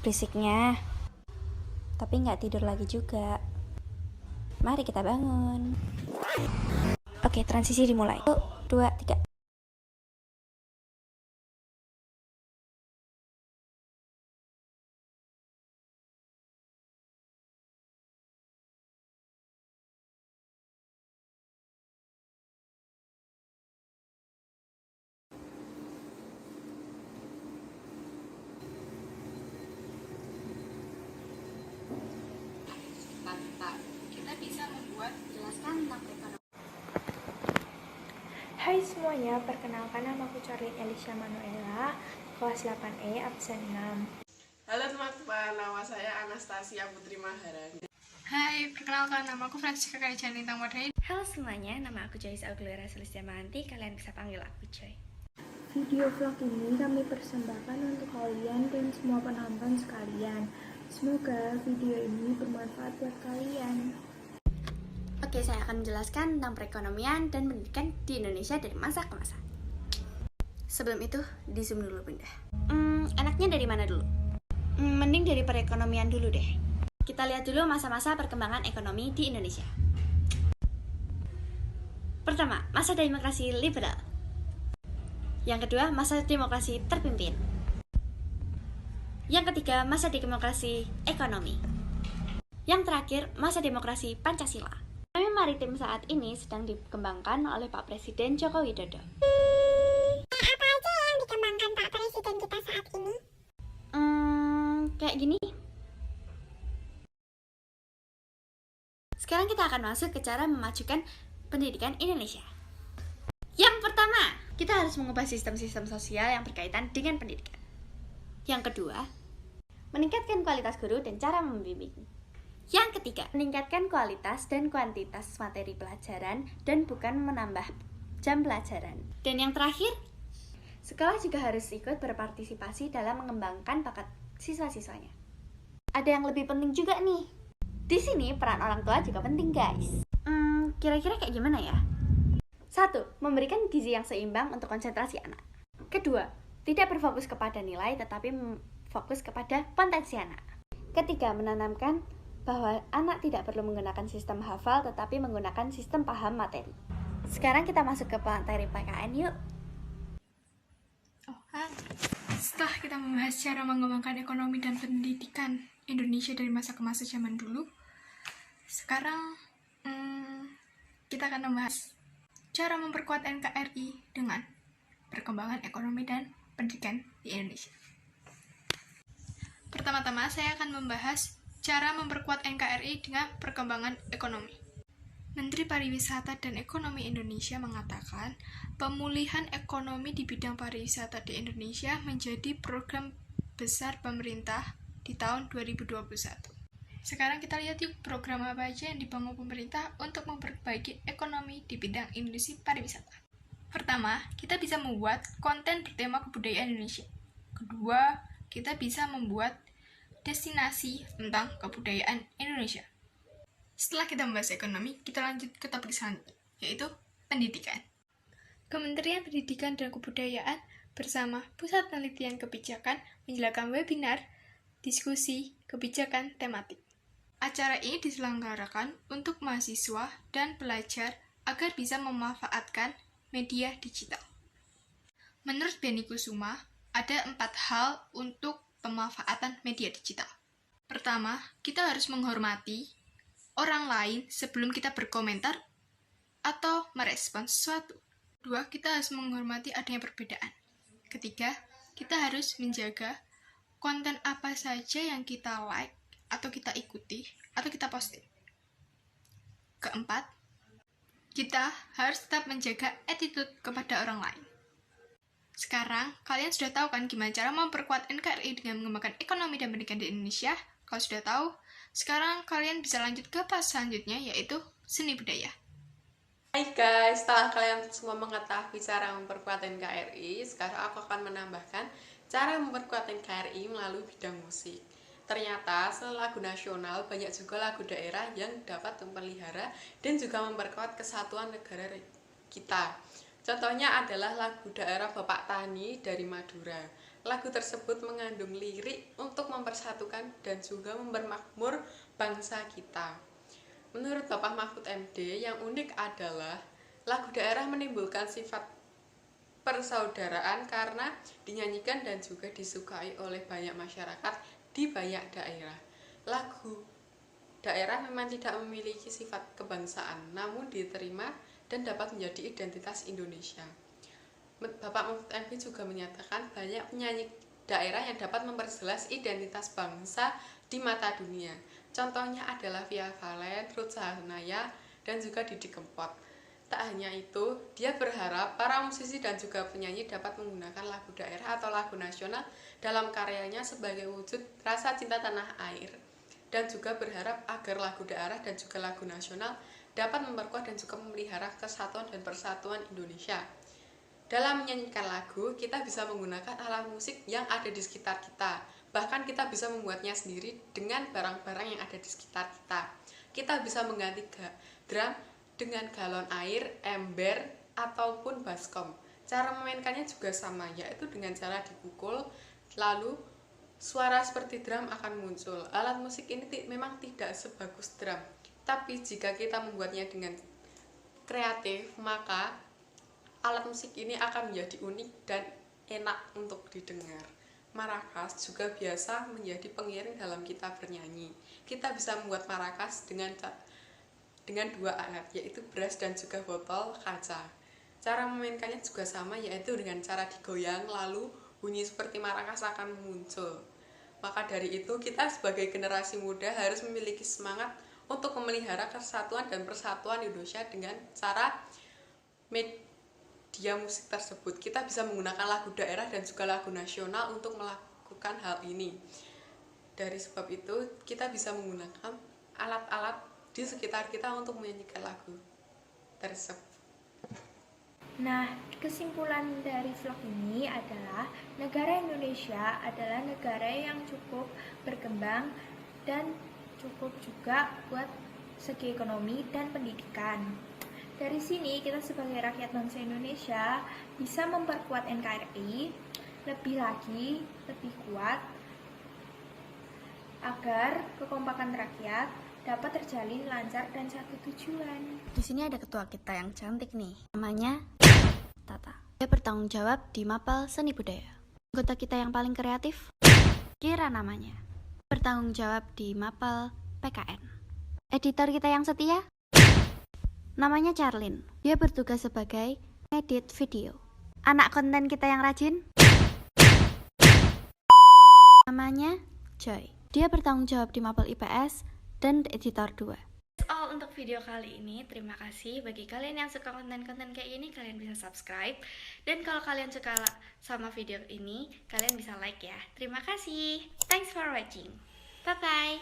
Berisiknya, tapi nggak tidur lagi juga. Mari kita bangun. Oke, transisi dimulai. 1, 2, 3. Kita bisa membuat Jelaskan tentang ekonomi. Hai semuanya, perkenalkan nama aku Charlene Elisha Manuela, kelas 8E, absen 6. Halo teman-teman, nama saya Anastasia Putri Maharani. Hai, perkenalkan nama aku Francisca Kaijan Lintang Wardani. Halo semuanya, nama aku Joyce Aguilera Sulistiamanti. Kalian bisa panggil aku Joy. Video vlog ini kami persembahkan untuk kalian dan semua penonton sekalian. Semoga video ini bermanfaat buat kalian. Oke, saya akan menjelaskan tentang perekonomian dan pendidikan di Indonesia dari masa ke masa. Sebelum itu, di zoom dulu bunda. Enaknya dari mana dulu? Mending dari perekonomian dulu deh. Kita lihat dulu masa-masa perkembangan ekonomi di Indonesia. Pertama, masa demokrasi liberal. Yang kedua, masa demokrasi terpimpin. Yang ketiga, masa demokrasi ekonomi. Yang terakhir, masa demokrasi Pancasila. Ekonomi maritim saat ini sedang dikembangkan oleh Pak Presiden Joko Widodo. Apa aja yang dikembangkan Pak Presiden kita saat ini? Kayak gini. Sekarang kita akan masuk ke cara memajukan pendidikan Indonesia. Yang pertama, kita harus mengubah sistem-sistem sosial yang berkaitan dengan pendidikan. Yang kedua, meningkatkan kualitas guru dan cara membimbing. Yang ketiga, meningkatkan kualitas dan kuantitas materi pelajaran dan bukan menambah jam pelajaran. Dan yang terakhir, sekolah juga harus ikut berpartisipasi dalam mengembangkan bakat siswa-siswanya. Ada yang lebih penting juga nih. Di sini peran orang tua juga penting, guys. Kira-kira kayak gimana ya? 1. Memberikan gizi yang seimbang untuk konsentrasi anak. Kedua, tidak berfokus kepada nilai tetapi fokus kepada potensi anak. Ketiga, menanamkan bahwa anak tidak perlu menggunakan sistem hafal tetapi menggunakan sistem paham materi. Sekarang kita masuk ke materi PKN yuk. Setelah kita membahas cara mengembangkan ekonomi dan pendidikan Indonesia dari masa ke masa zaman dulu, sekarang kita akan membahas cara memperkuat NKRI dengan perkembangan ekonomi dan pendidikan di Indonesia. Pertama-tama, saya akan membahas cara memperkuat NKRI dengan perkembangan ekonomi. Menteri Pariwisata dan Ekonomi Indonesia mengatakan pemulihan ekonomi di bidang pariwisata di Indonesia menjadi program besar pemerintah di tahun 2021. Sekarang kita lihat yuk program apa aja yang dibangun pemerintah untuk memperbaiki ekonomi di bidang industri pariwisata. Pertama, kita bisa membuat konten bertema kebudayaan Indonesia. Kedua, kita bisa membuat destinasi tentang kebudayaan Indonesia. Setelah kita membahas ekonomi, kita lanjut ke topik selanjutnya, yaitu pendidikan. Kementerian Pendidikan dan Kebudayaan bersama Pusat Penelitian Kebijakan menyelenggarakan webinar diskusi kebijakan tematik. Acara ini diselenggarakan untuk mahasiswa dan pelajar agar bisa memanfaatkan media digital. Menurut Beni Kusuma, ada 4 hal untuk pemanfaatan media digital. Pertama, kita harus menghormati orang lain sebelum kita berkomentar atau merespon sesuatu. Kedua, kita harus menghormati adanya perbedaan. Ketiga, kita harus menjaga konten apa saja yang kita like atau kita ikuti atau kita posting. Keempat, kita harus tetap menjaga attitude kepada orang lain. Sekarang, kalian sudah tahu kan gimana cara memperkuat NKRI dengan mengembangkan ekonomi dan pendidikan di Indonesia? Kalau sudah tahu, sekarang kalian bisa lanjut ke pas selanjutnya, yaitu seni budaya. Hai guys, setelah kalian semua mengetahui cara memperkuat NKRI, sekarang aku akan menambahkan cara memperkuat NKRI melalui bidang musik. Ternyata selain lagu nasional, banyak juga lagu daerah yang dapat memelihara dan juga memperkuat kesatuan negara kita. Contohnya adalah lagu daerah Bapak Tani dari Madura. lagu tersebut mengandung lirik untuk mempersatukan dan juga mempermakmur bangsa kita. Menurut Bapak Mahfud MD, yang unik adalah lagu daerah menimbulkan sifat persaudaraan karena dinyanyikan dan juga disukai oleh banyak masyarakat di banyak daerah. Lagu daerah memang tidak memiliki sifat kebangsaan, namun diterima dan dapat menjadi identitas Indonesia. Bapak Mahfud MD juga menyatakan banyak penyanyi daerah yang dapat memperjelas identitas bangsa di mata dunia. Contohnya adalah Via Valen, Ruth Sahanaya, dan juga Didi Kempot. Tak hanya itu, dia berharap para musisi dan juga penyanyi dapat menggunakan lagu daerah atau lagu nasional dalam karyanya sebagai wujud rasa cinta tanah air. Dan juga berharap agar lagu daerah dan juga lagu nasional dapat memperkuat dan juga memelihara kesatuan dan persatuan Indonesia. Dalam menyanyikan lagu, kita bisa menggunakan alat musik yang ada di sekitar kita. Bahkan kita bisa membuatnya sendiri dengan barang-barang yang ada di sekitar kita. Kita bisa mengganti drum dengan galon air, ember, ataupun baskom. Cara memainkannya juga sama, yaitu dengan cara dipukul, lalu suara seperti drum akan muncul. Alat musik ini memang tidak sebagus drum, tapi jika kita membuatnya dengan kreatif, maka alat musik ini akan menjadi unik dan enak untuk didengar. Maracas juga biasa menjadi pengiring dalam kita bernyanyi. Kita bisa membuat maracas dengan dua alat, yaitu brass dan juga botol kaca. Cara memainkannya juga sama, yaitu dengan cara digoyang, lalu bunyi seperti maracas akan muncul. Maka dari itu, kita sebagai generasi muda harus memiliki semangat untuk memelihara kesatuan dan persatuan Indonesia dengan cara media musik tersebut. Kita bisa menggunakan lagu daerah dan juga lagu nasional untuk melakukan hal ini. Dari sebab itu, kita bisa menggunakan alat-alat di sekitar kita untuk menyanyikan lagu tersebut. Nah, kesimpulan dari vlog ini adalah negara Indonesia adalah negara yang cukup berkembang dan cukup juga buat segi ekonomi dan pendidikan. Dari sini kita sebagai rakyat bangsa Indonesia bisa memperkuat NKRI lebih lagi, lebih kuat agar kekompakan rakyat dapat terjalin lancar dan satu tujuan. Di sini ada ketua kita yang cantik nih, namanya Tata. Dia bertanggung jawab di Mapel Seni Budaya. Anggota kita yang paling kreatif, Kira namanya, bertanggung jawab di Mapel PKN. Editor kita yang setia, namanya Charlene. Dia bertugas sebagai edit video. Anak konten kita yang rajin, namanya Joy. Dia bertanggung jawab di Mapel IPS dan editor 2. That's all untuk video kali ini. Terima kasih bagi kalian yang suka konten-konten kayak ini, kalian bisa subscribe. Dan kalau kalian suka sama video ini, kalian bisa like ya. Terima kasih. Thanks for watching. Bye-bye.